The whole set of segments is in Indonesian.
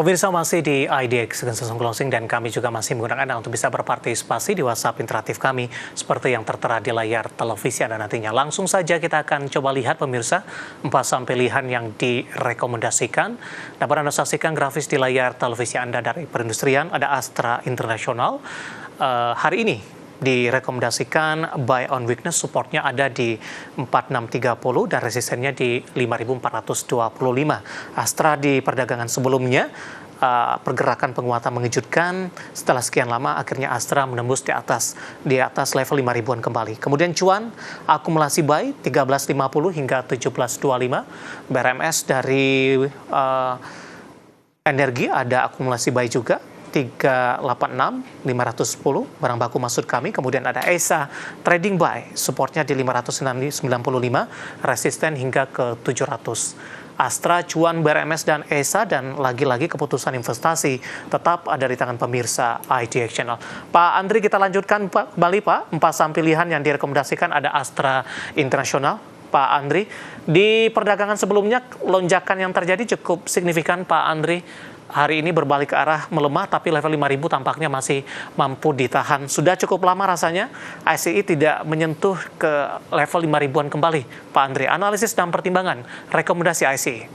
Pemirsa masih di IDX Sesung Closing dan kami juga masih menggunakan Anda untuk bisa berpartisipasi di WhatsApp interaktif kami seperti yang tertera di layar televisi Anda nantinya. Langsung saja kita akan coba lihat pemirsa 4 saham pilihan yang direkomendasikan. Dapat Anda saksikan grafis di layar televisi Anda dari perindustrian ada Astra International. Hari ini direkomendasikan buy on weakness, supportnya ada di 4630 dan resistennya di 5425. Astra di perdagangan sebelumnya pergerakan penguatan mengejutkan, setelah sekian lama akhirnya Astra menembus di atas level 5.000-an kembali. Kemudian cuan akumulasi buy 1350 hingga 1725. BRMS dari energi ada akumulasi buy juga 386, 510 barang baku maksud kami. Kemudian ada ESA trading buy, supportnya di 595, resisten hingga ke 700. Astra, cuan, BRMS, dan ESA, dan lagi-lagi keputusan investasi tetap ada di tangan pemirsa IDX Channel. Pak Andri, kita lanjutkan kembali Pak, 4 saham pilihan yang direkomendasikan ada Astra International. Pak Andri, di perdagangan sebelumnya lonjakan yang terjadi cukup signifikan Pak Andri. Hari ini berbalik ke arah melemah, tapi level 5.000 tampaknya masih mampu ditahan. Sudah cukup lama rasanya ICI tidak menyentuh ke level 5.000-an kembali. Pak Andri, analisis dan pertimbangan rekomendasi ICI.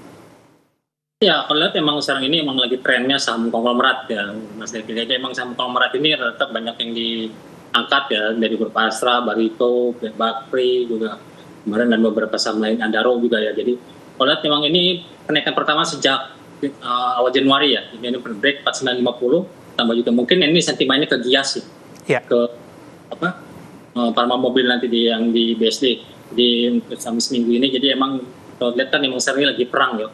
Ya, kalau lihat emang sekarang ini emang lagi trennya saham konglomerat ya, Mas Devi. Jadi emang saham konglomerat ini tetap banyak yang diangkat ya, dari beberapa Astra, Barito, Bakri juga kemarin, dan beberapa saham lain, Andaro juga ya. Jadi kalau lihat memang ini kenaikan pertama sejak awal Januari ya, ini break 4950, tambah juga mungkin ini sentimennya ke Gias ya, ke Parma Mobil nanti yang di BSD di sampai seminggu ini. Jadi emang kalau lihat kan emang sekarang ini lagi perang ya,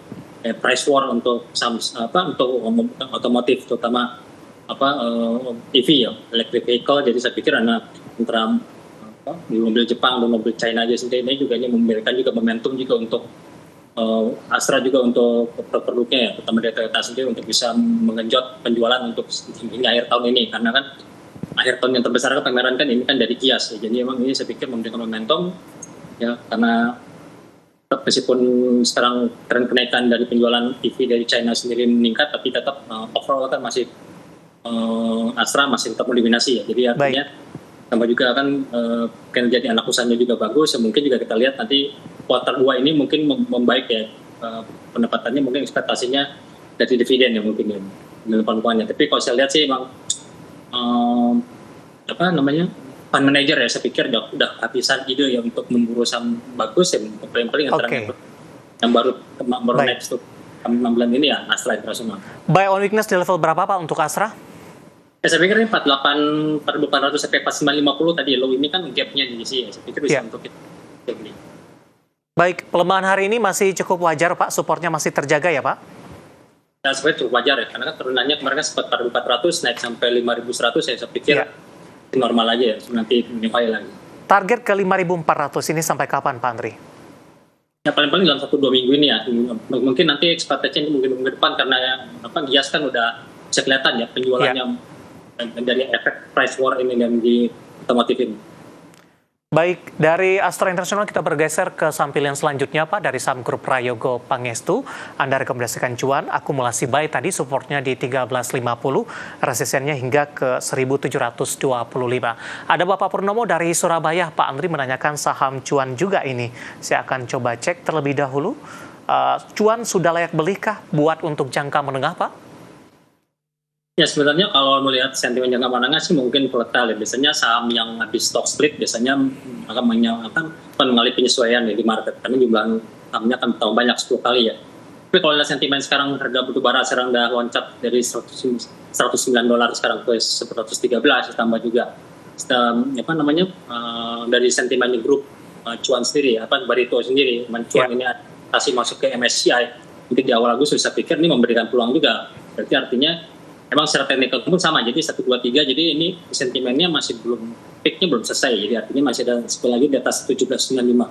price war untuk untuk otomotif, terutama EV ya, electric vehicle. Jadi saya pikir antara di mobil Jepang dan mobil China aja sendiri ini memberikan juga momentum juga untuk Astra juga untuk produknya ya, terutama dari Toyota sendiri untuk bisa mengenjot penjualan untuk hingga akhir tahun ini, karena kan akhir tahun yang terbesar kan pameran kan ini kan dari Gias ya. Jadi emang ini saya pikir memberikan momentum ya, karena meskipun sekarang tren kenaikan dari penjualan EV dari China sendiri meningkat, tapi tetap overall kan masih Astra masih tetap mendominasi ya. Jadi artinya tambah juga kan kinerja di anak usahanya juga bagus ya, mungkin juga kita lihat nanti kuartal 2 ini mungkin membaik ya, pendapatannya mungkin ekspektasinya dari dividen ya mungkin ya, depan-depannya. Tapi kalau saya lihat sih emang fund manager ya, saya pikir udah kehabisan ide ya untuk memburu saham bagus ya, paling yang baru next tuh 6 bulan ini ya Astra International. Buy on weakness di level berapa Pak untuk Astra? Ya, saya pikir ini 48.400 sampai 4950 tadi low ini kan gapnya di sini ya, saya pikir bisa untuk kita beli. Baik, pelemahan hari ini masih cukup wajar Pak, supportnya masih terjaga ya Pak? Ya, sebenarnya cukup wajar ya, karena kan turunannya kemarin kan sempat 4.400 naik sampai 5.100 ya, saya pikir normal aja ya, nanti menyepai lagi. Target ke 5.400 ini sampai kapan Pak Andri? Ya paling-paling dalam 1-2 minggu ini ya, mungkin nanti ekspektasinya mungkin minggu depan, karena Gias kan udah bisa kelihatan ya penjualannya dari efek price war ini dan di otomotif ini. Baik, dari Astra International kita bergeser ke saham pilihan selanjutnya Pak, dari saham grup Prayogo Pangestu. Anda rekomendasikan cuan, akumulasi buy tadi, supportnya di 1350, resistennya hingga ke 1725. Ada Bapak Purnomo dari Surabaya, Pak Andri menanyakan saham cuan juga ini. Saya akan coba cek terlebih dahulu. Cuan sudah layak belikah buat untuk jangka menengah Pak? Ya sebenarnya kalau melihat sentimen jangka menengah sih mungkin volatile ya. Biasanya saham yang habis stock split biasanya akan mengalami penyesuaian ya di market, karena jumlah sahamnya akan tambah banyak 10 kali ya. Tapi kalau lihat sentimen sekarang, harga batubara sekarang udah loncat dari $109 sekarang ke 113, ditambah juga dari sentimen grup cuan sendiri, Barito sendiri, cuan ini kasih masuk ke MSCI mungkin di awal Agustus, saya pikir ini memberikan peluang juga. Berarti artinya emang secara teknikal pun sama, jadi 1, 2, 3, jadi ini sentimennya masih peaknya belum selesai, jadi artinya masih ada sekali lagi di atas 1795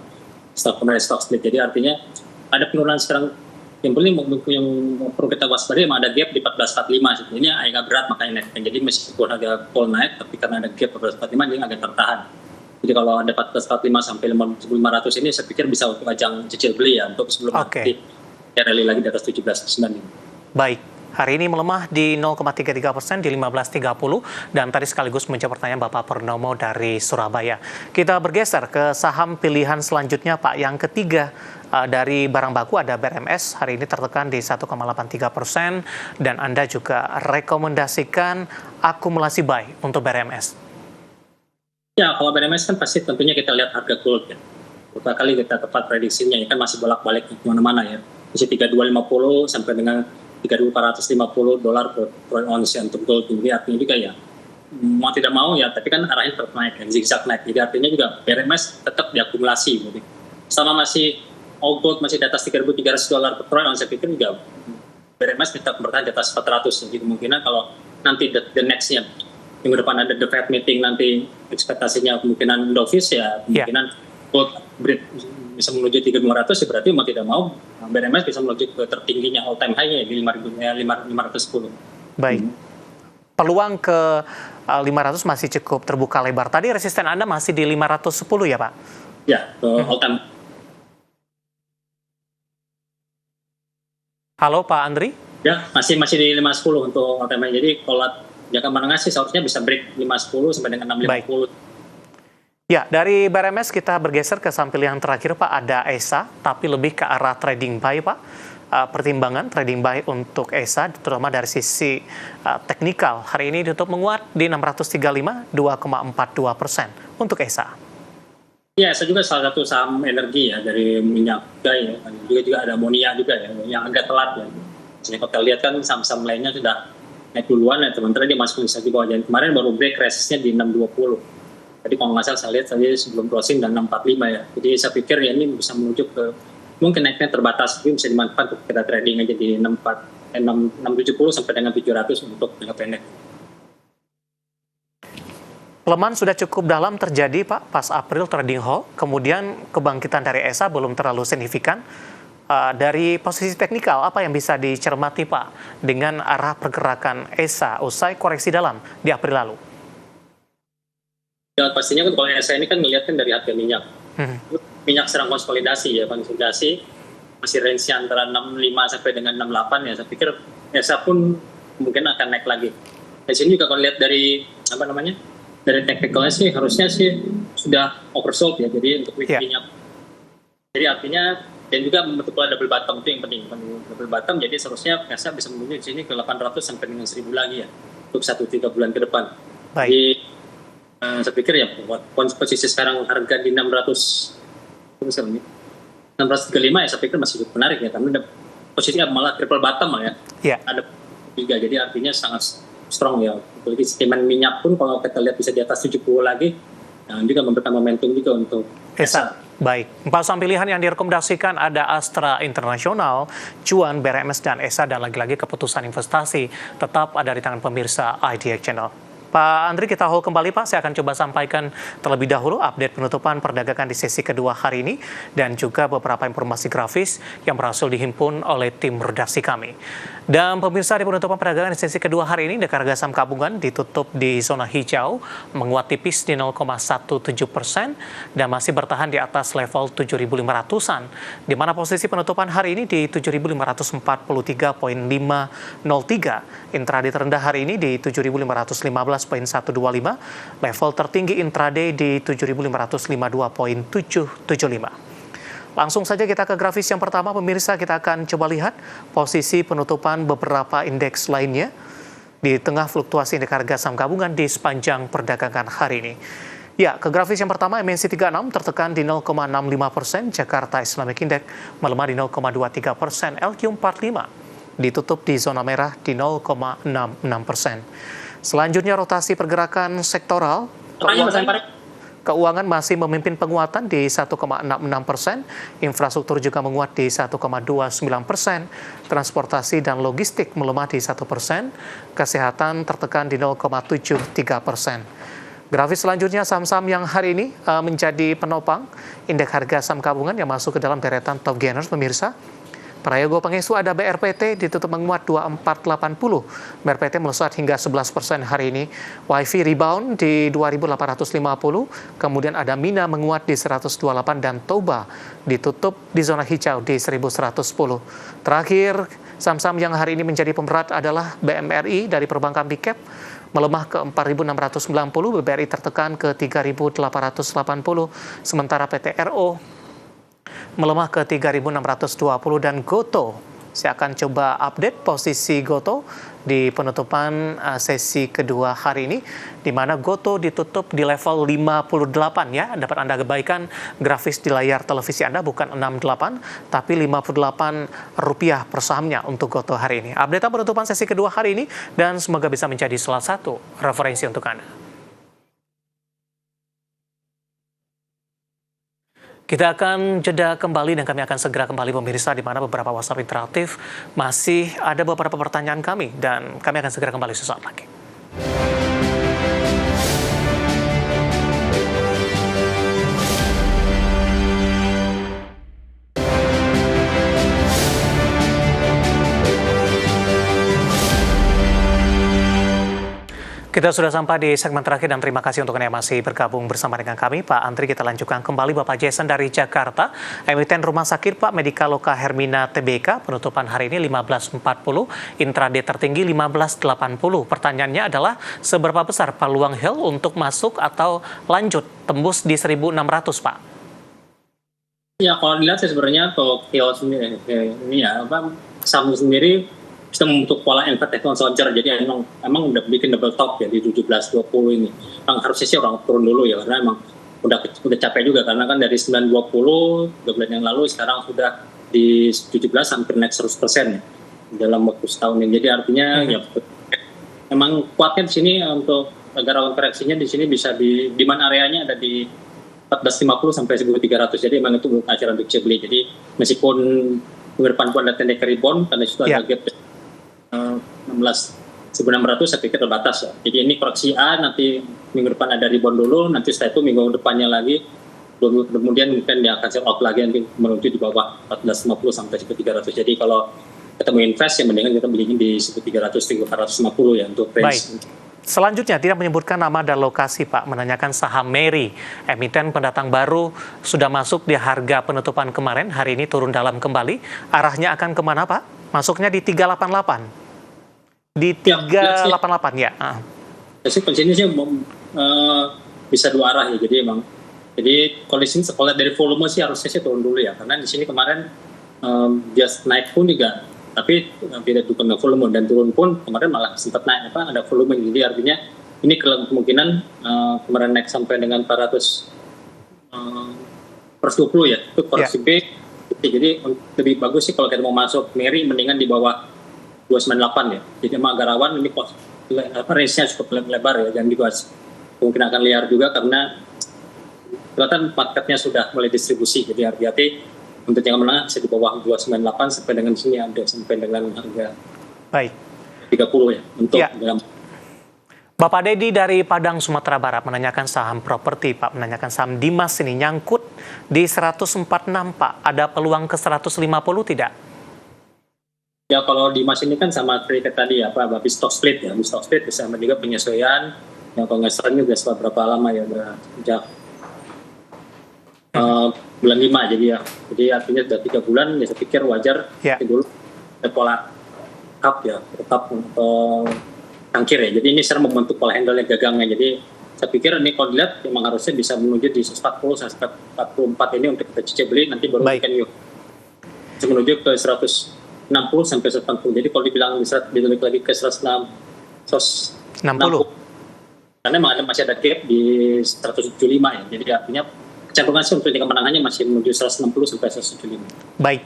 setelah kemarin stock split. Jadi artinya ada penurunan sekarang, yang paling yang perlu kita waspadai memang ada gap di 1445, ini agak berat makanya naik. Jadi meskipun harga full naik, tapi karena ada gap 1445 dia agak tertahan. Jadi kalau ada 1445 sampai 1500 ini saya pikir bisa untuk ajang cicil beli ya, untuk sebelum nanti rally lagi di atas 1795. Baik. Hari ini melemah di 0,33% di 15.30 dan tadi sekaligus menjawab pertanyaan Bapak Purnomo dari Surabaya. Kita bergeser ke saham pilihan selanjutnya Pak. Yang ketiga dari barang baku ada BRMS, hari ini tertekan di 1,83% dan Anda juga rekomendasikan akumulasi buy untuk BRMS. Ya, kalau BRMS kan pasti tentunya kita lihat harga gold ya. Beberapa kali kita tepat prediksinya ya kan masih bolak-balik kemana-mana ya. Masih 3250 sampai dengan 3.450 dolar per ounce untuk gold. Jadi artinya juga ya mau tidak mau ya, tapi kan arahnya tetap naik, zigzag naik. Jadi artinya juga BRMS tetap diakumulasi. Jadi selama masih gold masih di atas 3.300 dolar per ounce, saya pikir juga BRMS tetap bertahan di atas 400. Jadi kemungkinan kalau nanti the next-nya minggu depan ada the Fed meeting, nanti ekspektasinya kemungkinan dovish ya, kemungkinan gold bisa menuju 3.500 ya, berarti mau tidak mau BRMS bisa menuju ke tertingginya all time high-nya di 5.510. Baik. Peluang ke 500 masih cukup terbuka lebar. Tadi resisten Anda masih di 510 ya, Pak? Ya, ke all time. Halo Pak Andri? Ya, masih di 510 untuk all time high. Jadi kalau jangka menengah sih seharusnya bisa break 510 sampai dengan 650. Baik. Ya, dari BRMS kita bergeser ke saham pilihan terakhir Pak, ada ESA, tapi lebih ke arah trading buy Pak. Pertimbangan trading buy untuk ESA, terutama dari sisi teknikal, hari ini ditutup menguat di 635, 2,42% untuk ESA. Ya, ESA juga salah satu saham energi ya, dari minyak ya, juga ada amonia juga ya, yang agak telat ya. Jadi kalau kita lihat kan saham-saham lainnya sudah naik duluan ya, teman-teman dia masuk di bawah. Dan kemarin baru break resistnya di 620. Tadi kalau nggak salah saya lihat tadi sebelum closing dan 645 ya. Jadi saya pikir ya ini bisa menuju ke mungkin naiknya terbatas, tapi bisa dimanfaatkan untuk kita trading aja di 670 sampai dengan 700 untuk jangka pendek. Pelemahan sudah cukup dalam terjadi Pak pas April trading halt, kemudian kebangkitan dari ESA belum terlalu signifikan. Dari posisi teknikal apa yang bisa dicermati Pak dengan arah pergerakan ESA usai koreksi dalam di April lalu? Ya pastinya kan kalau ESA ini kan melihatkan dari harga minyak. Minyak sedang konsolidasi ya, masih range antara 65 sampai dengan 68 ya. Saya pikir ESA pun mungkin akan naik lagi. Di sini juga kalau lihat dari dari technicalnya sih harusnya sih sudah oversold ya. Jadi untuk minyak. Jadi artinya dan juga membentuk double bottom itu yang penting. Double bottom jadi seharusnya ESA bisa menuju di sini ke 800 sampai dengan 1000 lagi ya untuk 1-3 bulan ke depan. Baik. Jadi saya pikir ya posisi sekarang harga di 635 ya saya pikir masih cukup menarik ya, karena posisinya malah triple bottom ya. Ada juga, jadi artinya sangat strong ya. Apalagi sentimen minyak pun kalau kita lihat bisa di atas 70 lagi, dan juga memberikan momentum juga untuk ESA. Baik, 4 saham pilihan yang direkomendasikan ada Astra International, Cuan, BRMS, dan ESA, dan lagi-lagi keputusan investasi tetap ada di tangan pemirsa IDX Channel. Pak Andri, kita hold kembali Pak. Saya akan coba sampaikan terlebih dahulu update penutupan perdagangan di sesi kedua hari ini dan juga beberapa informasi grafis yang berhasil dihimpun oleh tim redaksi kami. Dan pemirsa, di penutupan perdagangan di sesi kedua hari ini, harga saham gabungan ditutup di zona hijau, menguat tipis di 0,17% dan masih bertahan di atas level 7.500-an, di mana posisi penutupan hari ini di 7.543.503. Intraday terendah hari ini di 7.515.125, level tertinggi intraday di 7.552.775. Langsung saja kita ke grafis yang pertama, pemirsa. Kita akan coba lihat posisi penutupan beberapa indeks lainnya di tengah fluktuasi indeks harga saham gabungan di sepanjang perdagangan hari ini. Ya, ke grafis yang pertama, MNC 36 tertekan di 0,65%, Jakarta Islamic Index melemah di 0,23%, LQ45 ditutup di zona merah di 0,66%. Selanjutnya rotasi pergerakan sektoral. Keuangan masih memimpin penguatan di 1,66%, infrastruktur juga menguat di 1,29%, transportasi dan logistik melemah di 1%, kesehatan tertekan di 0,73%. Grafis selanjutnya saham-saham yang hari ini menjadi penopang indeks harga saham gabungan yang masuk ke dalam deretan top gainers, pemirsa. Prayogo Pangestu ada BRPT ditutup menguat 2480. BRPT melesat hingga 11% hari ini. WiFi rebound di 2850. Kemudian ada Mina menguat di 128 dan Toba ditutup di zona hijau di 1110. Terakhir Saham-saham yang hari ini menjadi pemberat adalah BMRI dari perbankan Big Cap, melemah ke 4.690, BBRI tertekan ke 3.880, sementara PT RO melemah ke 3.620 dan GoTo. Saya akan coba update posisi GoTo di penutupan sesi kedua hari ini, di mana GoTo ditutup di level 58 ya. Dapat Anda abaikan grafis di layar televisi Anda, bukan 68, tapi Rp58 per sahamnya untuk GoTo hari ini. Update penutupan sesi kedua hari ini, dan semoga bisa menjadi salah satu referensi untuk Anda. Kita akan jeda kembali dan kami akan segera kembali pemirsa, di mana beberapa WhatsApp interaktif masih ada beberapa pertanyaan kami, dan kami akan segera kembali sesaat lagi. Kita sudah sampai di segmen terakhir, dan terima kasih untuk Anda yang masih bergabung bersama dengan kami. Pak Antri, kita lanjutkan kembali. Bapak Jason dari Jakarta, emiten rumah sakit Pak, Medikaloka Hermina Tbk, penutupan hari ini 15.40, intraday tertinggi 15.80. Pertanyaannya adalah, seberapa besar peluang HEL untuk masuk atau lanjut tembus di 1.600, Pak? Ya, kalau dilihat sebenarnya untuk HEL sendiri, ini ya, saham sendiri bisa membentuk pola inverted launcher, jadi emang udah bikin double top ya di 17.20 ini. Harusnya sih orang turun dulu ya, karena emang udah capek juga, karena kan dari 9.20 2 bulan yang lalu sekarang sudah di 17, hampir naik 100% ya dalam waktu setahun ini. Jadi artinya ya emang kuatnya di sini untuk agar lawan koreksinya di sini bisa di demand areanya ada di 14.50 sampai 1.300. Jadi emang itu acara untuk beli. Jadi meskipun minggu depan pun ada tendek rebound, karena itu ada gap 16.600, saya pikir terbatas ya. Jadi ini koreksi A, nanti minggu depan ada rebound dulu, nanti setelah itu minggu depannya lagi, kemudian mungkin dia akan sell out lagi, nanti menuju di bawah 14.50 sampai 1.300. Jadi kalau kita mau invest, ya mendingan kita belinya di 1.300, 1.450 ya untuk range. Baik. Selanjutnya, tidak menyebutkan nama dan lokasi, Pak, menanyakan saham Meri, emiten pendatang baru, sudah masuk di harga penutupan kemarin, hari ini turun dalam kembali, arahnya akan kemana, Pak? Masuknya di 388. Di 388 ya. Jadi ini sih bisa dua arah ya. Jadi kalau di sini sekolah dari volume sih harusnya sih turun dulu ya, karena di sini kemarin dia naik pun juga, tapi tidak dukung volume, dan turun pun kemarin malah sempat naik ada volume. Jadi artinya ini kemungkinan kemarin naik sampai dengan 400 per 20 ya, itu koreksi B. Jadi lebih bagus sih kalau kita mau masuk Meri, mendingan di bawah 298 ya. Jadi emang agak rawan, ini range-nya cukup lebar ya, dan juga mungkin akan liar juga karena kelihatan marketnya sudah mulai distribusi. Jadi hati-hati untuk yang menengah bisa di bawah 298 sampai dengan sini ada sampai dengan harga 30 ya untuk dalam. Bapak Dedi dari Padang, Sumatera Barat menanyakan saham properti, Pak, menanyakan saham Dimas ini nyangkut di 146, Pak. Ada peluang ke 150 tidak? Ya, kalau di Mas ini kan sama seperti tadi ya, habis stock split ya, habis stock split bisa juga penyesuaian. Yang pengesahan juga setelah berapa lama ya, sejak bulan 5 jadi ya. Jadi artinya sudah 3 bulan, ya saya pikir wajar dulu pola up ya, tetap tangkir ya. Jadi ini sekarang membentuk pola handle yang gagangnya. Jadi saya pikir ini kalau dilihat memang harusnya bisa menuju di 140 sampai 44 ini untuk kita cicil beli, nanti baru kita yuk menuju ke 160 sampai 140. Jadi kalau dibilang bisa dibalik lagi ke 160, karena memang masih ada gap di 175 ya. Jadi artinya kecenderungan sih untuk tingkat menangannya masih menuju 160 sampai 175. Baik.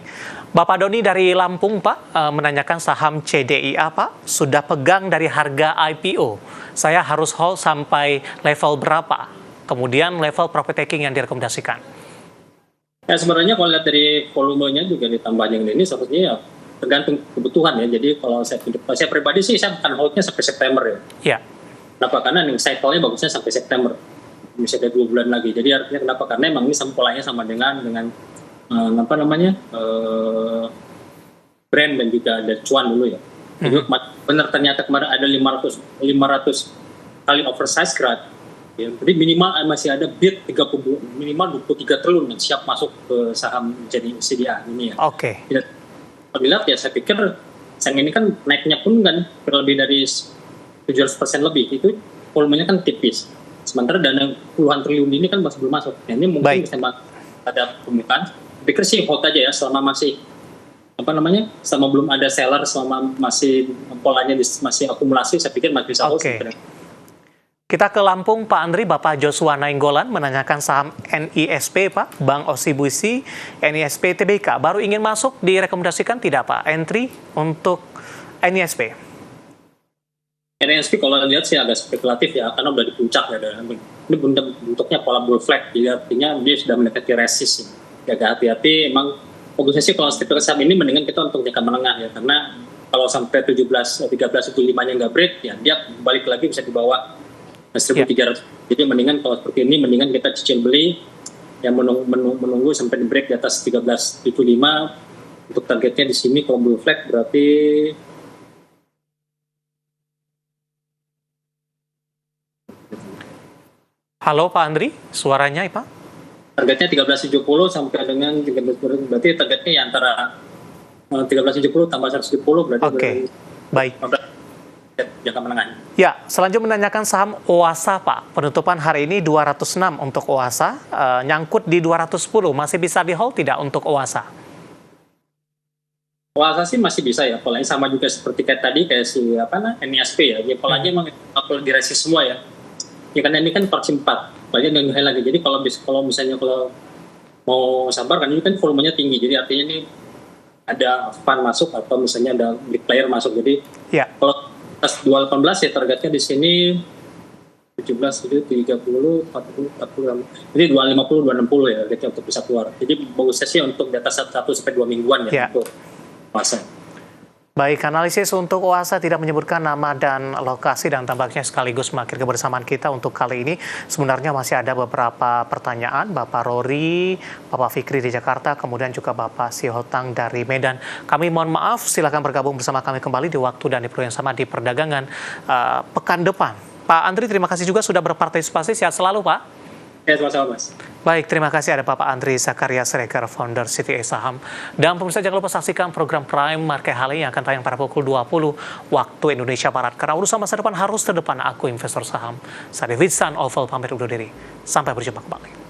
Bapak Doni dari Lampung, Pak, menanyakan saham CDIA, Pak, sudah pegang dari harga IPO. Saya harus hold sampai level berapa? Kemudian level profit taking yang direkomendasikan. Ya sebenarnya kalau lihat dari volumenya juga ditambah yang ini, sepertinya ya tergantung kebutuhan ya. Jadi kalau saya pribadi sih saya akan holdnya sampai September ya. Iya. Kenapa? Karena nih cycle-nya bagusnya sampai September. Bisa ada 2 bulan lagi. Jadi artinya kenapa? Karena memang ini polanya sama dengan brand dan juga ada cuan dulu ya. Jadi benar ternyata kemarin ada 500 kali oversize grad. Ya, jadi minimal masih ada bid minimal 23 triliun yang siap masuk ke saham jadi CDA ini ya. Oke. Kalau dilihat ya saya pikir Yang ini kan naiknya pun kan lebih dari 700% lebih, itu volumenya kan tipis. Sementara dana puluhan triliun ini kan masih belum masuk. Nah, ini mungkin bisa ada pembukaan. Pikir sih hold aja ya selama masih selama belum ada seller, selama masih polanya masih akumulasi, saya pikir masih bisa hold. Kita ke Lampung, Pak Andri. Bapak Joshua Nainggolan menanyakan saham NISP, Pak, Bank OCBC, NISP, TBK. Baru ingin masuk, direkomendasikan tidak, Pak, entry untuk NISP? NISP kalau lihat sih agak spekulatif ya, karena udah di puncak ya. Ini bentuknya pola bull flag, jadi artinya dia sudah mendekati resist. Ya. Agak hati-hati, emang fokusnya sih kalau tipikal saham ini mendingan kita untuk jangka menengah ya, karena kalau sampai 13.75-nya nggak break, ya dia balik lagi bisa di bawah 1.300. Jadi mendingan kalau seperti ini, mendingan kita cicil beli, yang menunggu sampai di break di atas 13.75. Untuk targetnya di sini kalau bull flag berarti Halo Pak Andri, suaranya Pak? Targetnya 13.70 sampai dengan 13.70, berarti targetnya ya antara 13.70 tambah 110 berarti. Oke, baik. Jangka menengah. Ya, selanjutnya menanyakan saham OASA Pak. Penutupan hari ini 206 untuk OASA, nyangkut di 210. Masih bisa di hold tidak untuk OASA? OASA sih masih bisa ya, polanya sama juga seperti kayak si NISP ya. Ya polanya emang kalau diresist semua ya. Ya karena ini kan fraksi 4, polanya nggak lagi. Jadi kalau misalnya mau sabar kan ini kan volumenya tinggi. Jadi artinya ini ada fund masuk atau misalnya ada big player masuk. Jadi ya. Kalau atas 218 ya targetnya di sini 17, 30, 40, 40. Jadi 250, 260 ya targetnya untuk bisa keluar. Jadi bagusnya sih untuk di atas 1 sampai 2 mingguan ya untuk puasa. Baik, analisis untuk OASA tidak menyebutkan nama dan lokasi dan tampaknya sekaligus mengakhiri kebersamaan kita untuk kali ini. Sebenarnya masih ada beberapa pertanyaan, Bapak Rory, Bapak Fikri di Jakarta, kemudian juga Bapak Sihotang dari Medan. Kami mohon maaf, silakan bergabung bersama kami kembali di waktu dan di yang sama di perdagangan pekan depan. Pak Andri, terima kasih juga sudah berpartisipasi. Sehat selalu, Pak. Ya, sama-sama, Mas. Baik, terima kasih ada Bapak Andri Zakaria Siregar, founder CTA Saham. Dan pemirsa jangan lupa saksikan program Prime Market Hali yang akan tayang pada pukul 20 waktu Indonesia Barat. Karena urusan masa depan harus terdepan, aku investor saham. Saya David San Oval pamit undur diri. Sampai berjumpa kembali.